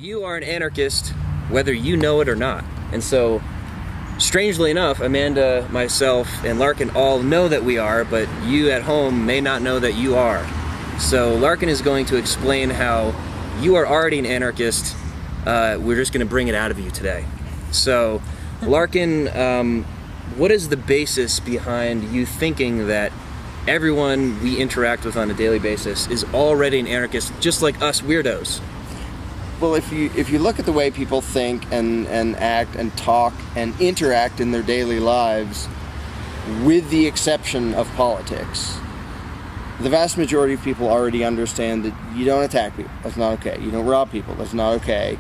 You are an anarchist, whether you know it or not. And so, strangely enough, Amanda, myself, and Larkin all know that we are, but you at home may not know that you are. So Larkin is going to explain how you are already an anarchist. We're just going to bring it out of you today. So, Larkin, what is the basis behind you thinking that everyone we interact with on a daily basis is already an anarchist, just like us weirdos? Well, if you look at the way people think and act and talk and interact in their daily lives, with the exception of politics, the vast majority of people already understand that you don't attack people. That's not okay. You don't rob people. That's not okay.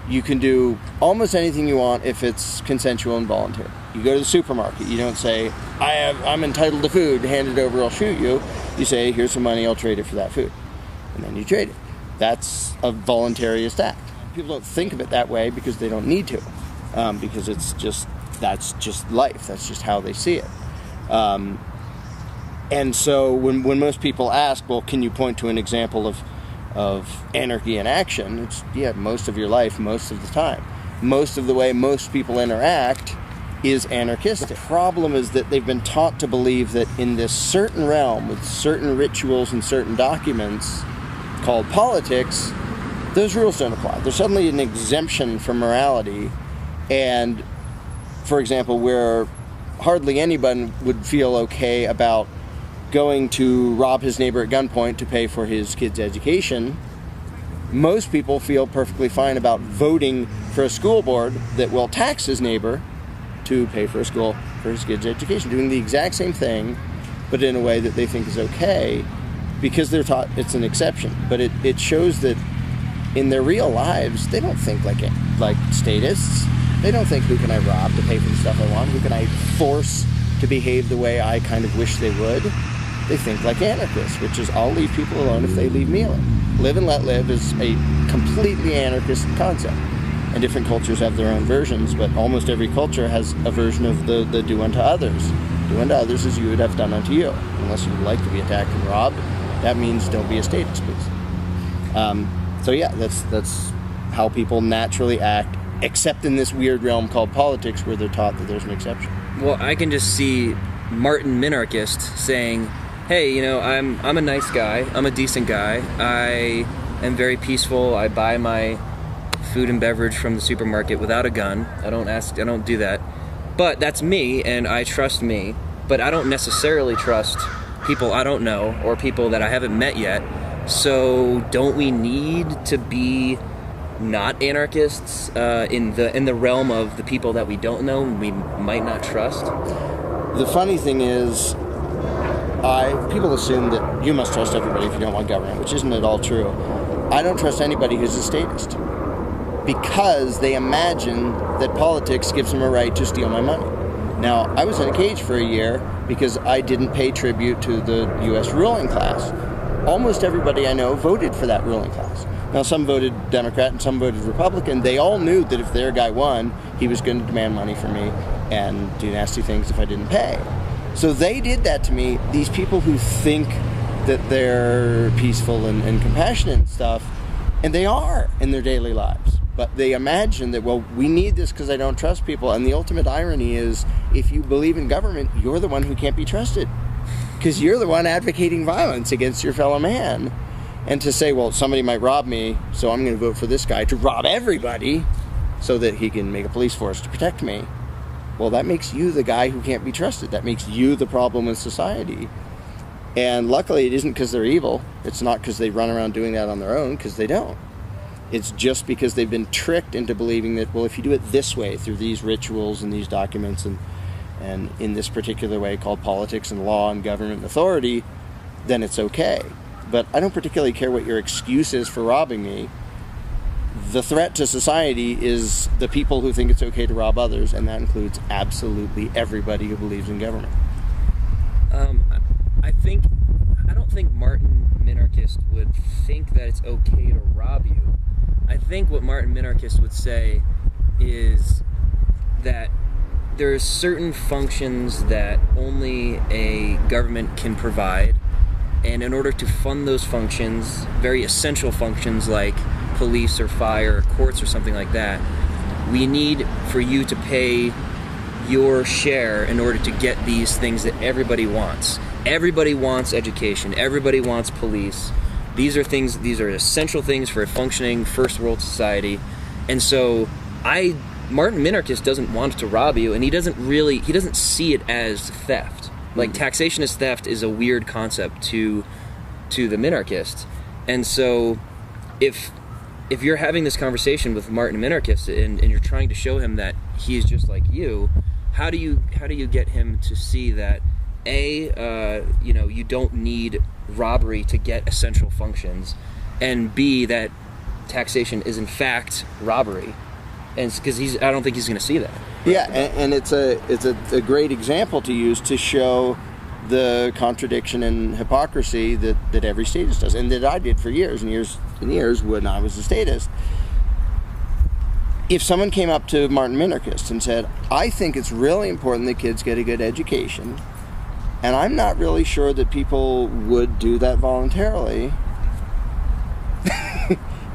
You can do almost anything you want if it's consensual and voluntary. You go to the supermarket. You don't say, I'm entitled to food. Hand it over, I'll shoot you. You say, here's some money, I'll trade it for that food. And then you trade it. That's a voluntarist act. People don't think of it that way because they don't need to. Because that's just life. That's just how they see it. And so when most people ask, well, can you point to an example of anarchy in action? It's, most of your life, most of the time. Most of the way most people interact is anarchistic. The problem is that they've been taught to believe that in this certain realm, with certain rituals and certain documents called politics, those rules don't apply. There's suddenly an exemption from morality, and, for example, where hardly anyone would feel okay about going to rob his neighbor at gunpoint to pay for his kid's education, most people feel perfectly fine about voting for a school board that will tax his neighbor to pay for his kid's education, doing the exact same thing, but in a way that they think is okay, because they're taught it's an exception. But it shows that in their real lives, they don't think like statists. They don't think, who can I rob to pay for the stuff I want? Who can I force to behave the way I kind of wish they would? They think like anarchists, which is, I'll leave people alone if they leave me alone. Live and let live is a completely anarchist concept. And different cultures have their own versions, but almost every culture has a version of the do unto others. Do unto others as you would have done unto you. Unless you would like to be attacked and robbed, that means don't be a statist, please. That's how people naturally act, except in this weird realm called politics, where they're taught that there's an exception. Well, I can just see Martin Minarchist saying, hey, I'm a nice guy, I'm a decent guy, I am very peaceful, I buy my food and beverage from the supermarket without a gun, I don't do that, but that's me, and I trust me, but I don't necessarily trust people I don't know, or people that I haven't met yet. So don't we need to be not anarchists in the realm of the people that we don't know, we might not trust? The funny thing is, people assume that you must trust everybody if you don't want government, which isn't at all true. I don't trust anybody who's a statist, because they imagine that politics gives them a right to steal my money. Now, I was in a cage for a year because I didn't pay tribute to the U.S. ruling class. Almost everybody I know voted for that ruling class. Now, some voted Democrat and some voted Republican. They all knew that if their guy won, he was going to demand money from me and do nasty things if I didn't pay. So they did that to me. These people who think that they're peaceful and compassionate and stuff, and they are in their daily lives. But they imagine that, well, we need this because I don't trust people. And the ultimate irony is, if you believe in government, you're the one who can't be trusted. Because you're the one advocating violence against your fellow man. And to say, well, somebody might rob me, so I'm going to vote for this guy to rob everybody so that he can make a police force to protect me. Well, that makes you the guy who can't be trusted. That makes you the problem with society. And luckily, it isn't because they're evil. It's not because they run around doing that on their own, because they don't. It's just because they've been tricked into believing that, well, if you do it this way, through these rituals and these documents and in this particular way called politics and law and government and authority, then it's okay. But I don't particularly care what your excuse is for robbing me. The threat to society is the people who think it's okay to rob others, and that includes absolutely everybody who believes in government. I don't think Martin Minarchist would think that it's okay to rob you. I think what Martin Minarchist would say is that there are certain functions that only a government can provide, and in order to fund those functions, very essential functions like police or fire or courts or something like that. We need for you to pay your share in order to get these things that everybody wants. Everybody wants education. Everybody wants police. These are essential things for a functioning first world society. And so Martin Minarchist doesn't want to rob you, and he doesn't see it as theft. Like, taxation as theft is a weird concept to the Minarchist. And so if you're having this conversation with Martin Minarchist and you're trying to show him that he's just like you, how do you get him to see that you don't need robbery to get essential functions, and B, that taxation is in fact robbery? And because I don't think he's going to see that. Yeah, and it's a great example to use to show the contradiction and hypocrisy that every statist does, and that I did for years and years and years when I was a statist. If someone came up to Martin Minarchist and said, I think it's really important that kids get a good education, and I'm not really sure that people would do that voluntarily,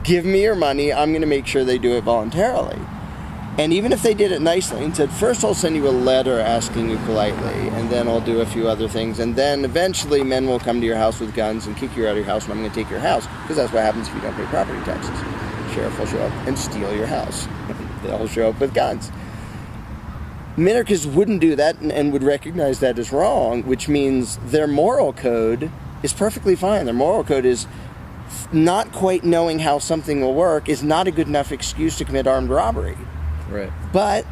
give me your money, I'm going to make sure they do it voluntarily. And even if they did it nicely and said, first I'll send you a letter asking you politely, and then I'll do a few other things, and then eventually men will come to your house with guns and kick you out of your house, and I'm going to take your house, because that's what happens if you don't pay property taxes. The sheriff will show up and steal your house. They'll show up with guns. Minarchists wouldn't do that and would recognize that as wrong, which means their moral code is perfectly fine. Their moral code is not quite knowing how something will work is not a good enough excuse to commit armed robbery. Right. But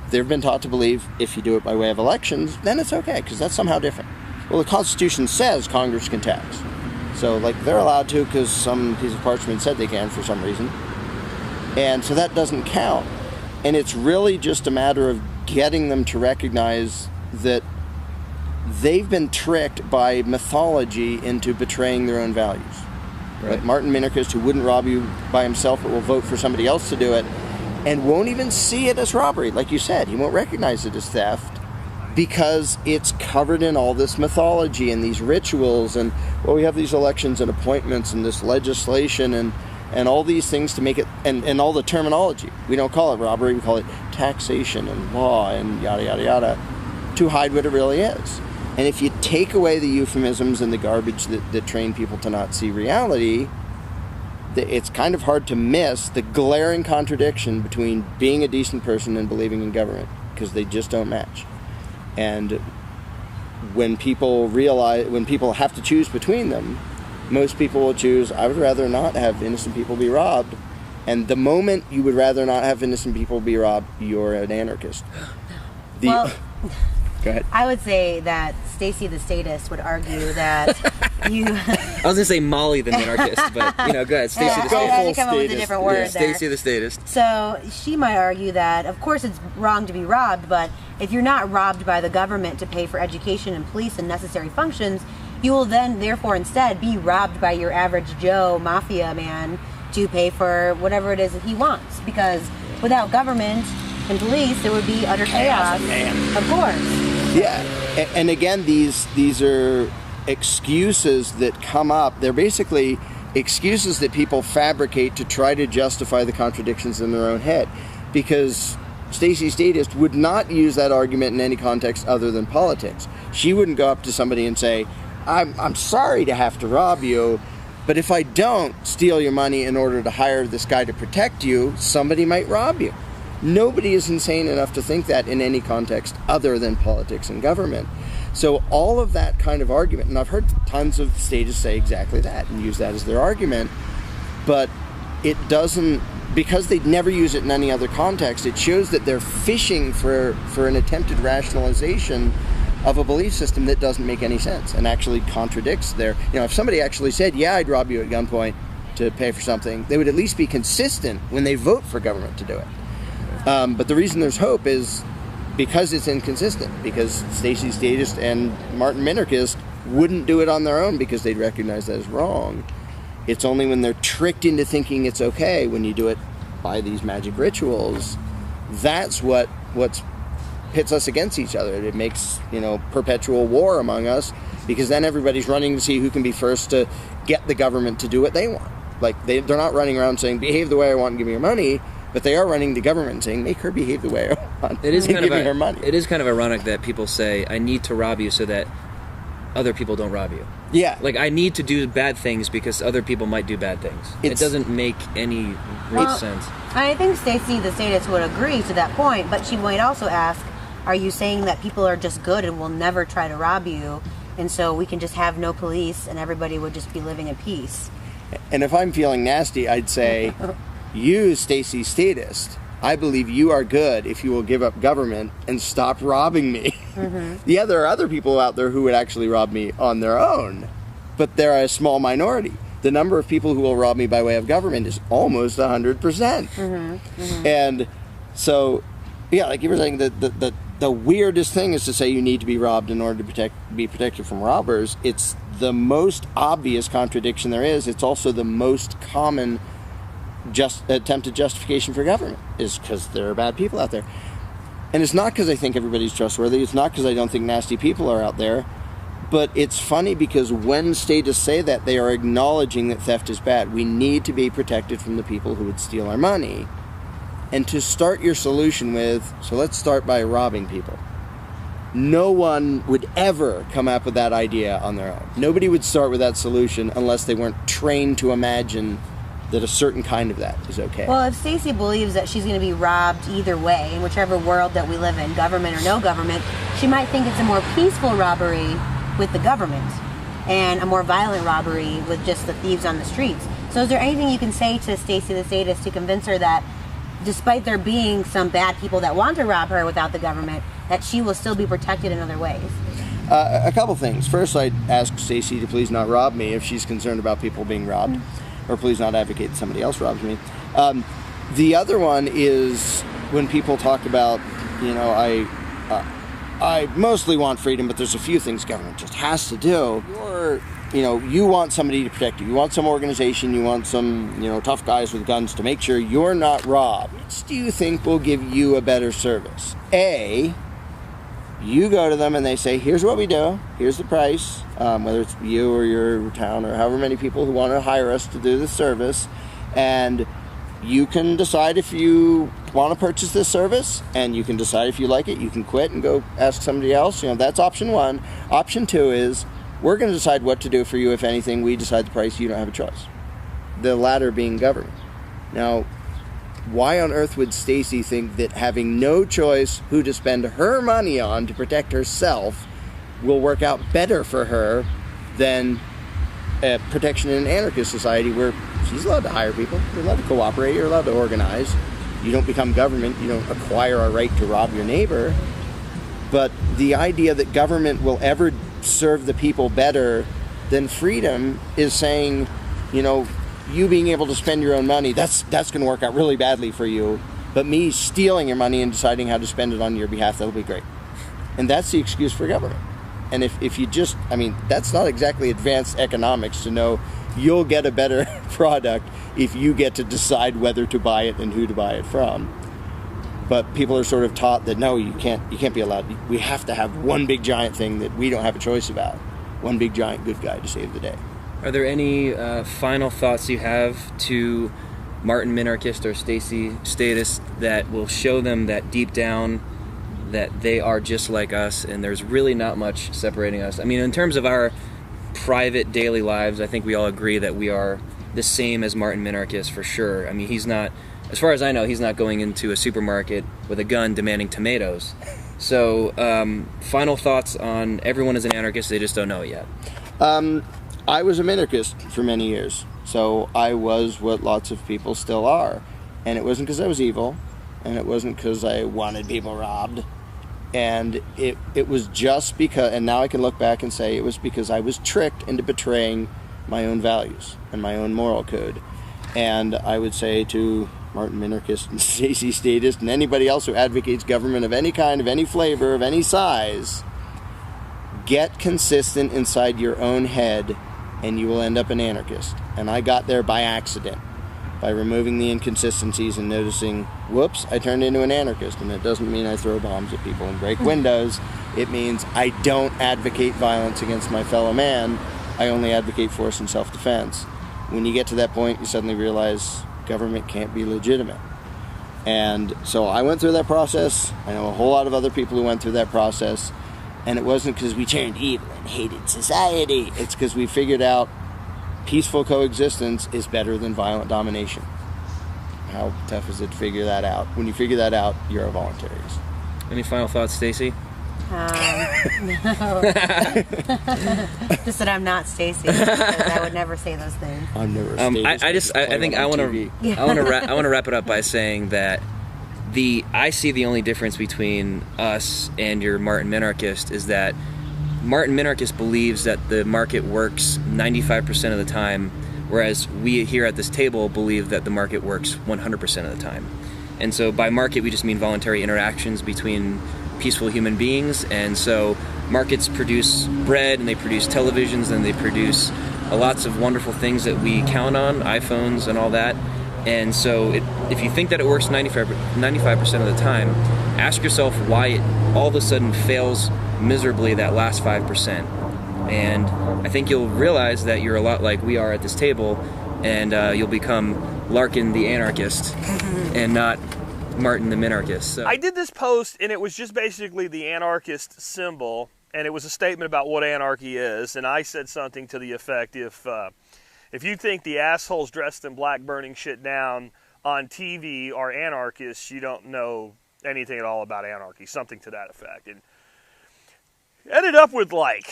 they've been taught to believe if you do it by way of elections, then it's okay, because that's somehow different. Well, the Constitution says Congress can tax. So, they're allowed to because some piece of parchment said they can for some reason. And so that doesn't count. And it's really just a matter of getting them to recognize that they've been tricked by mythology into betraying their own values. Right. Like Martin Minarchist, who wouldn't rob you by himself but will vote for somebody else to do it, and won't even see it as robbery. Like you said, he won't recognize it as theft because it's covered in all this mythology and these rituals, and we have these elections and appointments and this legislation and all these things to make it, and all the terminology. We don't call it robbery, we call it taxation and law and yada yada yada, to hide what it really is. And if you take away the euphemisms and the garbage that train people to not see reality, it's kind of hard to miss the glaring contradiction between being a decent person and believing in government, because they just don't match. And when people have to choose between them, most people will choose, I would rather not have innocent people be robbed. And the moment you would rather not have innocent people be robbed, you're an anarchist. Well, go ahead. I would say that Stacy the statist would argue that you... I was going to say Molly the minarchist, but, go ahead. Stacy the I statist. had to come up with a different word there. Stacy the statist. So she might argue that, of course, it's wrong to be robbed, but if you're not robbed by the government to pay for education and police and necessary functions, you will then, therefore, instead be robbed by your average Joe mafia man to pay for whatever it is that he wants. Because without government and police, there would be utter chaos. Of course. Yeah, and again, these are excuses that come up. They're basically excuses that people fabricate to try to justify the contradictions in their own head. Because Stacy Statist would not use that argument in any context other than politics. She wouldn't go up to somebody and say, I'm sorry to have to rob you, but if I don't steal your money in order to hire this guy to protect you, somebody might rob you. Nobody is insane enough to think that in any context other than politics and government. So all of that kind of argument, and I've heard tons of statists say exactly that and use that as their argument, but it doesn't, because they never use it in any other context, it shows that they're fishing for an attempted rationalization of a belief system that doesn't make any sense and actually contradicts their, if somebody actually said, yeah, I'd rob you at gunpoint to pay for something, they would at least be consistent when they vote for government to do it. But the reason there's hope is because it's inconsistent, because Stacy Statist and Martin Minarchist wouldn't do it on their own because they'd recognize that as wrong. It's only when they're tricked into thinking it's okay when you do it by these magic rituals, that's what pits us against each other. It makes, perpetual war among us, because then everybody's running to see who can be first to get the government to do what they want. Like, they're not running around saying, behave the way I want and give me your money, but they are running the government and saying, make her behave the way I want it is and kind of give me her money. It is kind of ironic that people say, I need to rob you so that other people don't rob you. Yeah. Like, I need to do bad things because other people might do bad things. It doesn't make any great sense. I think Stacey, the statist, would agree to that point, but she might also ask, are you saying that people are just good and will never try to rob you, and so we can just have no police and everybody would just be living in peace? And if I'm feeling nasty, I'd say, you, Stacey Statist, I believe you are good if you will give up government and stop robbing me. Mm-hmm. Yeah, there are other people out there who would actually rob me on their own, but they're a small minority. The number of people who will rob me by way of government is almost 100%. Mm-hmm. Mm-hmm. And so, yeah, like you were saying, the weirdest thing is to say you need to be robbed in order to be protected from robbers. It's the most obvious contradiction there is. It's also the most common attempted justification for government, is because there are bad people out there. And it's not because I think everybody's trustworthy. It's not because I don't think nasty people are out there. But it's funny because when statists say that, they are acknowledging that theft is bad. We need to be protected from the people who would steal our money. And to start your solution with, so let's start by robbing people. No one would ever come up with that idea on their own. Nobody would start with that solution unless they weren't trained to imagine that a certain kind of that is okay. Well, if Stacey believes that she's going to be robbed either way, in whichever world that we live in, government or no government, she might think it's a more peaceful robbery with the government and a more violent robbery with just the thieves on the streets. So is there anything you can say to Stacey the statist to convince her that despite there being some bad people that want to rob her without the government, that she will still be protected in other ways? A couple things. First, I'd ask Stacey to please not rob me if she's concerned about people being robbed. Mm-hmm. Or please not advocate that somebody else robs me. The other one is when people talk about, you know, I mostly want freedom, but there's a few things government just has to do. You want somebody to protect you. You want some organization, you want some, tough guys with guns to make sure you're not robbed. Which do you think will give you a better service? A, you go to them and they say, here's what we do, here's the price, whether it's you or your town or however many people who want to hire us to do this service, and you can decide if you want to purchase this service, and you can decide if you like it. You can quit and go ask somebody else. That's option one. Option two is, we're going to decide what to do for you. If anything, we decide the price. You don't have a choice. The latter being government. Now, why on earth would Stacey think that having no choice who to spend her money on to protect herself will work out better for her than protection in an anarchist society where she's allowed to hire people, you're allowed to cooperate, you're allowed to organize, you don't become government, you don't acquire a right to rob your neighbor. But the idea that government will ever serve the people better than freedom is saying, you being able to spend your own money, that's going to work out really badly for you. But me stealing your money and deciding how to spend it on your behalf, that'll be great. And that's the excuse for government. And if you just, that's not exactly advanced economics to know you'll get a better product if you get to decide whether to buy it and who to buy it from. But people are sort of taught that no, you can't be allowed. We have to have one big giant thing that we don't have a choice about. One big giant good guy to save the day. Are there any final thoughts you have to Martin Minarchist or Stacey Statist that will show them that deep down that they are just like us and there's really not much separating us? In terms of our private daily lives, I think we all agree that we are the same as Martin Minarchist for sure. He's not, as far as I know, he's not going into a supermarket with a gun demanding tomatoes. So, final thoughts on everyone is an anarchist, they just don't know it yet. I was a minarchist for many years, so I was what lots of people still are. And it wasn't because I was evil, and it wasn't because I wanted people robbed. And it was just because, and now I can look back and say it was because I was tricked into betraying my own values and my own moral code. And I would say to Martin Minarchist and Stacey Statist and anybody else who advocates government of any kind, of any flavor, of any size, get consistent inside your own head and you will end up an anarchist. And I got there by accident, by removing the inconsistencies and noticing, whoops, I turned into an anarchist. And it doesn't mean I throw bombs at people and break windows. It means I don't advocate violence against my fellow man. I only advocate force and self-defense. When you get to that point, you suddenly realize government can't be legitimate. And so I went through that process. I know a whole lot of other people who went through that process. And it wasn't because we turned evil and hated society. It's because we figured out peaceful coexistence is better than violent domination. How tough is it to figure that out? When you figure that out, you're a voluntarist. Any final thoughts, Stacy? No. Just that I'm not Stacy, because I would never say those things. I'm never. I think I want to wrap it up by saying that I see the only difference between us and your Martin Minarchist is that Martin Minarchist believes that the market works 95% of the time, whereas we here at this table believe that the market works 100% of the time. And so by market, we just mean voluntary interactions between peaceful human beings. And so markets produce bread, and they produce televisions, and they produce lots of wonderful things that we count on, iPhones and all that. And so if you think that it works 95% of the time, ask yourself why it all of a sudden fails miserably that last 5%. And I think you'll realize that you're a lot like we are at this table, and you'll become Larkin the Anarchist and not Martin the Minarchist. So. I did this post, and it was just basically the anarchist symbol, and it was a statement about what anarchy is. And I said something to the effect, if you think the assholes dressed in black burning shit down on TV are anarchists, you don't know anything at all about anarchy. Something to that effect. And ended up with like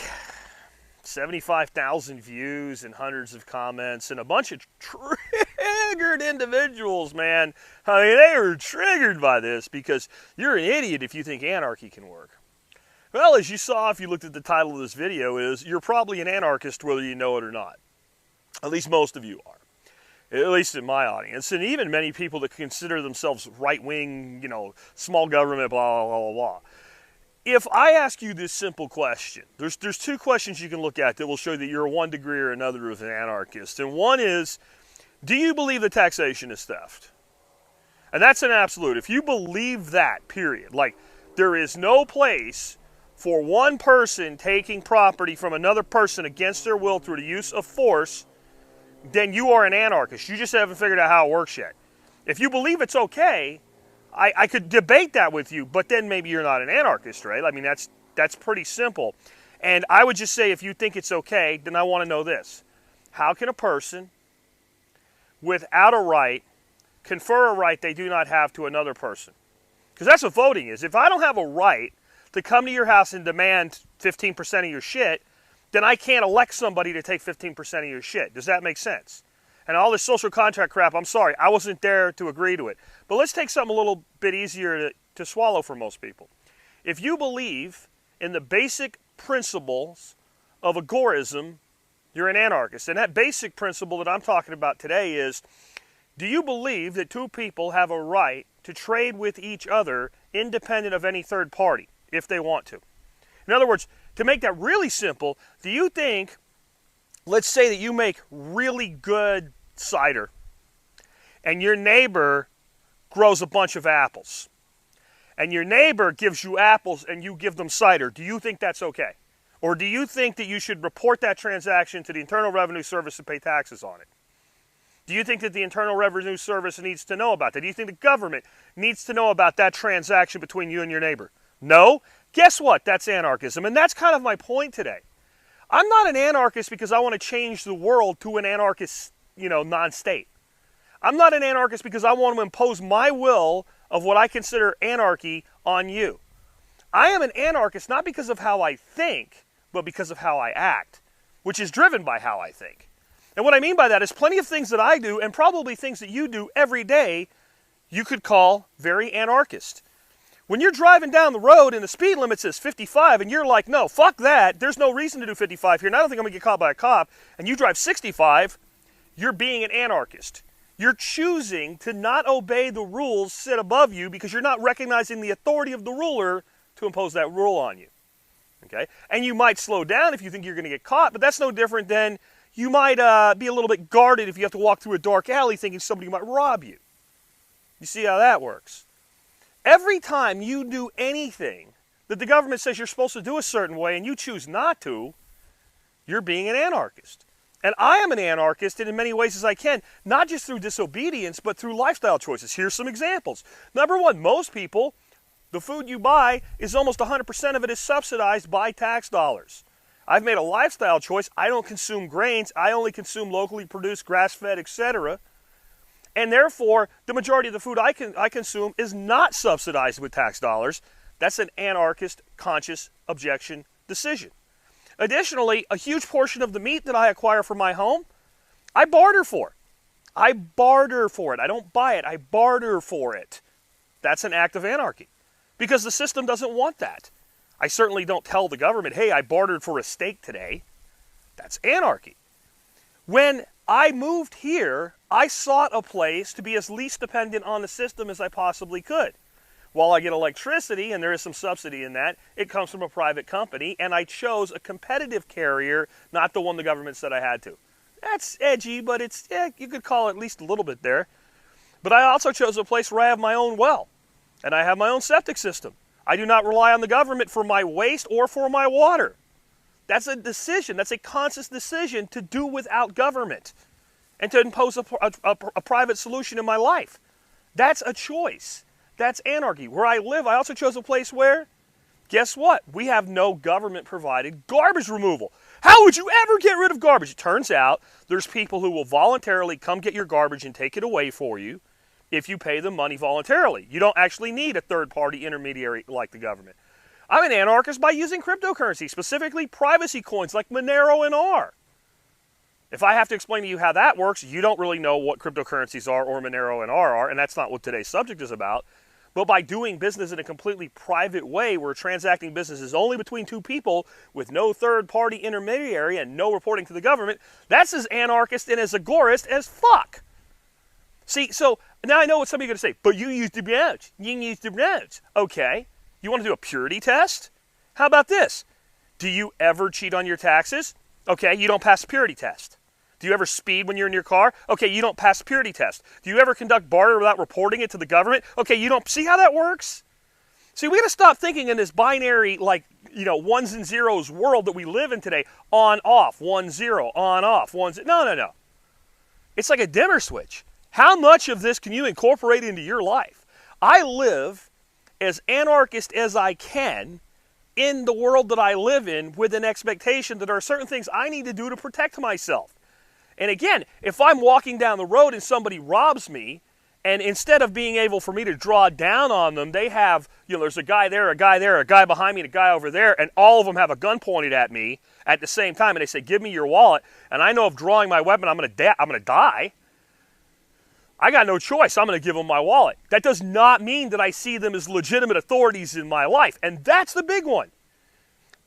75,000 views and hundreds of comments and a bunch of triggered individuals, man. I mean, they were triggered by this because you're an idiot if you think anarchy can work. Well, as you saw if you looked at the title of this video, is you're probably an anarchist whether you know it or not. At least most of you are. At least in my audience. And even many people that consider themselves right-wing, small government, blah, blah, blah, blah. If I ask you this simple question, there's two questions you can look at that will show that you're one degree or another of an anarchist. And one is, do you believe that taxation is theft? And that's an absolute. If you believe that, period, like there is no place for one person taking property from another person against their will through the use of force, then you are an anarchist. You just haven't figured out how it works yet. If you believe it's okay, I could debate that with you, but then maybe you're not an anarchist, right? I mean, that's pretty simple. And I would just say if you think it's okay, then I want to know this. How can a person, without a right, confer a right they do not have to another person? Because that's what voting is. If I don't have a right to come to your house and demand 15% of your shit, then I can't elect somebody to take 15% of your shit. Does that make sense? And all this social contract crap, I'm sorry, I wasn't there to agree to it. But let's take something a little bit easier to swallow for most people. If you believe in the basic principles of agorism, you're an anarchist. And that basic principle that I'm talking about today is, do you believe that two people have a right to trade with each other independent of any third party, if they want to? In other words, to make that really simple, do you think, let's say that you make really good cider, and your neighbor grows a bunch of apples, and your neighbor gives you apples and you give them cider, do you think that's okay? Or do you think that you should report that transaction to the Internal Revenue Service and pay taxes on it? Do you think that the Internal Revenue Service needs to know about that? Do you think the government needs to know about that transaction between you and your neighbor? No? Guess what? That's anarchism. And that's kind of my point today. I'm not an anarchist because I want to change the world to an anarchist, non-state. I'm not an anarchist because I want to impose my will of what I consider anarchy on you. I am an anarchist not because of how I think, but because of how I act, which is driven by how I think. And what I mean by that is plenty of things that I do, and probably things that you do every day, you could call very anarchist. When you're driving down the road and the speed limit says 55, and you're like, no, fuck that, there's no reason to do 55 here, and I don't think I'm going to get caught by a cop, and you drive 65, you're being an anarchist. You're choosing to not obey the rules set above you because you're not recognizing the authority of the ruler to impose that rule on you. Okay? And you might slow down if you think you're going to get caught, but that's no different than you might be a little bit guarded if you have to walk through a dark alley thinking somebody might rob you. You see how that works? Every time you do anything that the government says you're supposed to do a certain way and you choose not to, you're being an anarchist. And I am an anarchist in as many ways as I can, not just through disobedience, but through lifestyle choices. Here's some examples. Number one, most people, the food you buy is almost 100% of it is subsidized by tax dollars. I've made a lifestyle choice. I don't consume grains. I only consume locally produced, grass-fed, etc. And therefore, the majority of the food I consume is not subsidized with tax dollars. That's an anarchist, conscious objection decision. Additionally, a huge portion of the meat that I acquire for my home, I barter for. I barter for it. I don't buy it. I barter for it. That's an act of anarchy because the system doesn't want that. I certainly don't tell the government, hey, I bartered for a steak today. That's anarchy. When I moved here, I sought a place to be as least dependent on the system as I possibly could. While I get electricity, and there is some subsidy in that, it comes from a private company, and I chose a competitive carrier, not the one the government said I had to. That's edgy, but it's, you could call it at least a little bit there. But I also chose a place where I have my own well, and I have my own septic system. I do not rely on the government for my waste or for my water. That's a decision. That's a conscious decision to do without government and to impose a private solution in my life. That's a choice. That's anarchy. Where I live, I also chose a place where, guess what? We have no government-provided garbage removal. How would you ever get rid of garbage? It turns out there's people who will voluntarily come get your garbage and take it away for you if you pay them money voluntarily. You don't actually need a third-party intermediary like the government. I'm an anarchist by using cryptocurrency, specifically privacy coins like Monero and R. If I have to explain to you how that works, you don't really know what cryptocurrencies are or Monero and R are, and that's not what today's subject is about. But by doing business in a completely private way where transacting business is only between two people with no third-party intermediary and no reporting to the government, that's as anarchist and as agorist as fuck. See, so now I know what some of you are going to say, but you used to branch. You used to branch. Okay. You want to do a purity test? How about this? Do you ever cheat on your taxes? Okay, you don't pass the purity test. Do you ever speed when you're in your car? Okay, you don't pass the purity test. Do you ever conduct barter without reporting it to the government? Okay, you don't. See how that works? See, we got to stop thinking in this binary, like, ones and zeros world that we live in today. On, off, 1, 0, on, off, 1, 0. No. It's like a dimmer switch. How much of this can you incorporate into your life? I live as anarchist as I can in the world that I live in with an expectation that there are certain things I need to do to protect myself. And again, if I'm walking down the road and somebody robs me, and instead of being able for me to draw down on them, they have, there's a guy there, a guy there, a guy behind me, and a guy over there, and all of them have a gun pointed at me at the same time, and they say, give me your wallet, and I know if drawing my weapon, I'm going to die. I got no choice. I'm going to give them my wallet. That does not mean that I see them as legitimate authorities in my life. And that's the big one.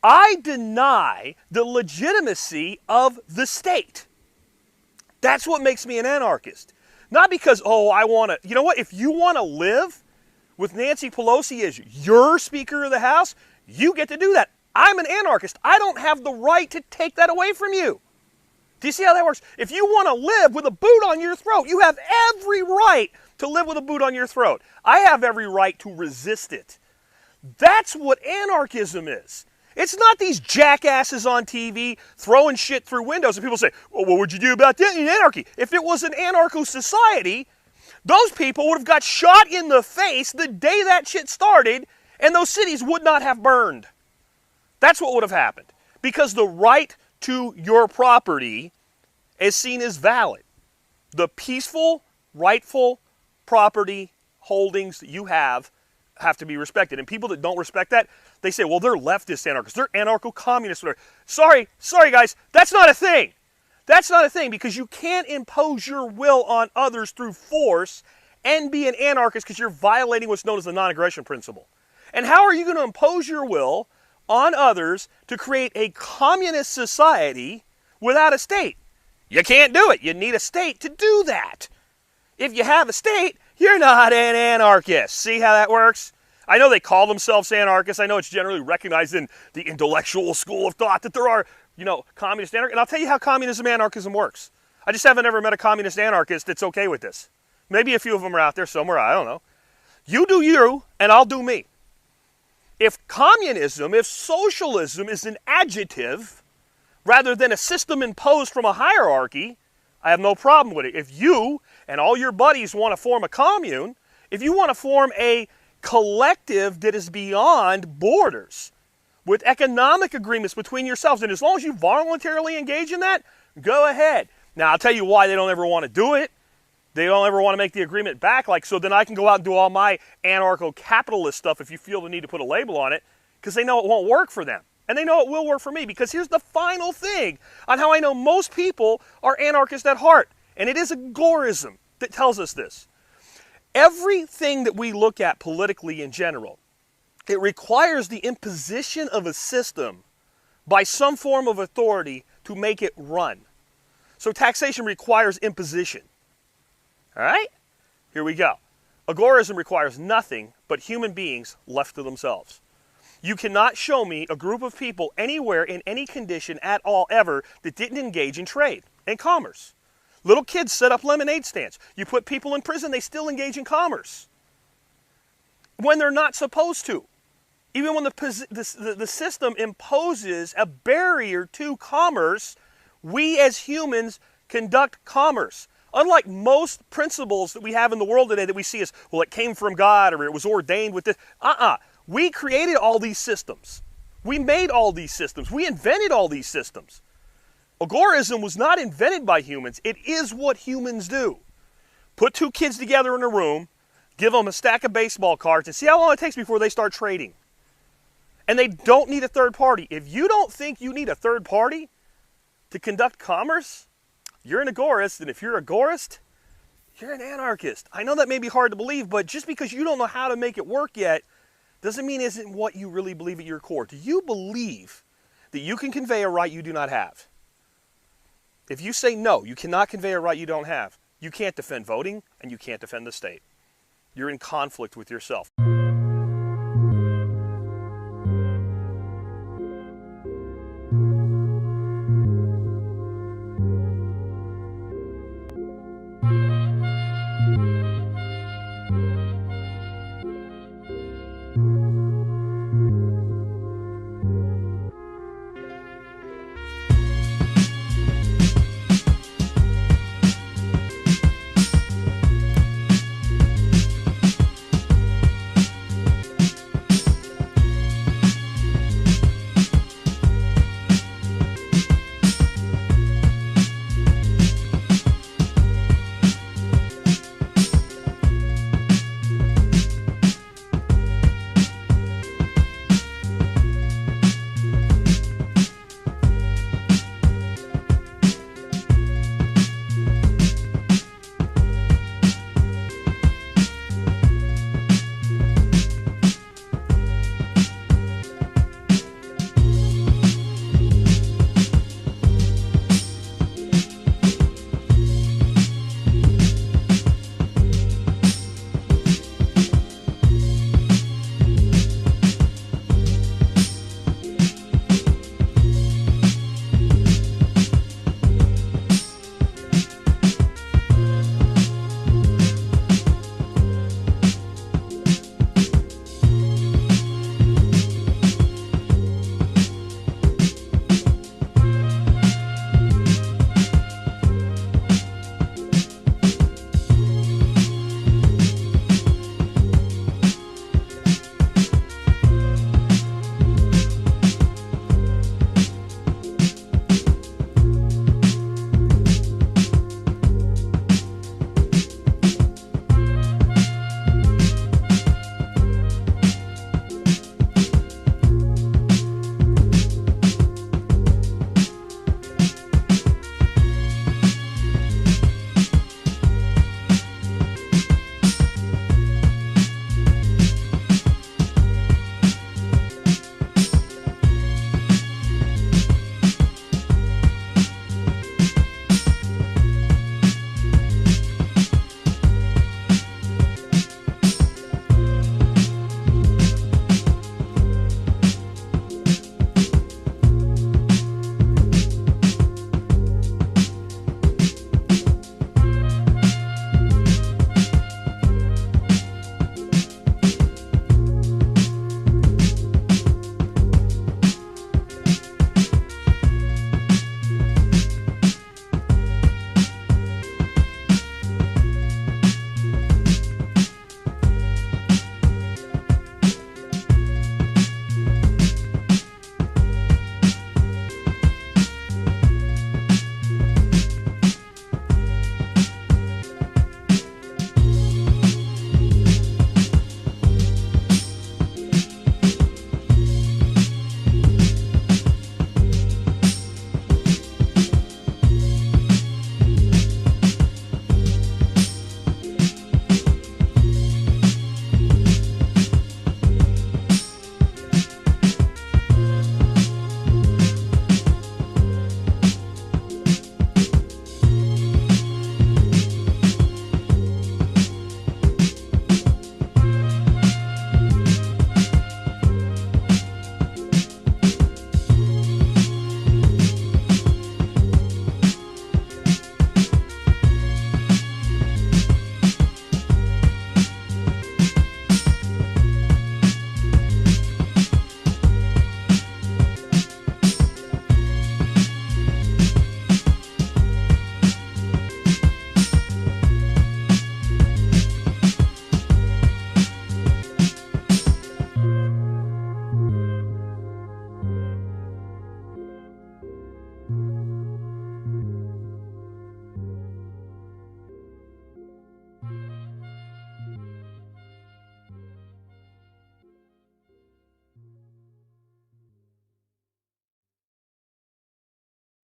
I deny the legitimacy of the state. That's what makes me an anarchist. Not because, I want to, you know what? If you want to live with Nancy Pelosi as your Speaker of the House, you get to do that. I'm an anarchist. I don't have the right to take that away from you. Do you see how that works? If you want to live with a boot on your throat, you have every right to live with a boot on your throat. I have every right to resist it. That's what anarchism is. It's not these jackasses on TV throwing shit through windows and people say, well, what would you do about that in anarchy? If it was an anarcho-society, those people would have got shot in the face the day that shit started and those cities would not have burned. That's what would have happened. Because the right to your property is seen as valid. The peaceful, rightful property holdings that you have to be respected. And people that don't respect that, they say, well, they're leftist anarchists. They're anarcho-communists. Sorry guys, that's not a thing. That's not a thing because you can't impose your will on others through force and be an anarchist because you're violating what's known as the non-aggression principle. And how are you going to impose your will on others to create a communist society without a state? You can't do it. You need a state to do that. If you have a state, you're not an anarchist. See how that works? I know they call themselves anarchists. I know it's generally recognized in the intellectual school of thought that there are, communist anarchists. And I'll tell you how communism anarchism works. I just haven't ever met a communist anarchist that's okay with this. Maybe a few of them are out there somewhere. I don't know. You do you, and I'll do me. If communism, if socialism is an adjective, rather than a system imposed from a hierarchy, I have no problem with it. If you and all your buddies want to form a commune, if you want to form a collective that is beyond borders, with economic agreements between yourselves, and as long as you voluntarily engage in that, go ahead. Now, I'll tell you why they don't ever want to do it. They don't ever want to make the agreement back, like, so then I can go out and do all my anarcho-capitalist stuff if you feel the need to put a label on it, because they know it won't work for them. And they know it will work for me, because here's the final thing on how I know most people are anarchists at heart, and it is agorism that tells us this. Everything that we look at politically in general, it requires the imposition of a system by some form of authority to make it run. So taxation requires imposition. All right? Here we go. Agorism requires nothing but human beings left to themselves. You cannot show me a group of people anywhere in any condition at all ever that didn't engage in trade and commerce. Little kids set up lemonade stands. You put people in prison, they still engage in commerce when they're not supposed to. Even when the system imposes a barrier to commerce, we as humans conduct commerce. Unlike most principles that we have in the world today that we see as, well, it came from God or it was ordained with this. We created all these systems. We made all these systems. We invented all these systems. Agorism was not invented by humans. It is what humans do. Put two kids together in a room, give them a stack of baseball cards, and see how long it takes before they start trading. And they don't need a third party. If you don't think you need a third party to conduct commerce, you're an agorist. And if you're an agorist, you're an anarchist. I know that may be hard to believe, but just because you don't know how to make it work yet, doesn't mean it isn't what you really believe at your core. Do you believe that you can convey a right you do not have? If you say no, you cannot convey a right you don't have, you can't defend voting and you can't defend the state. You're in conflict with yourself.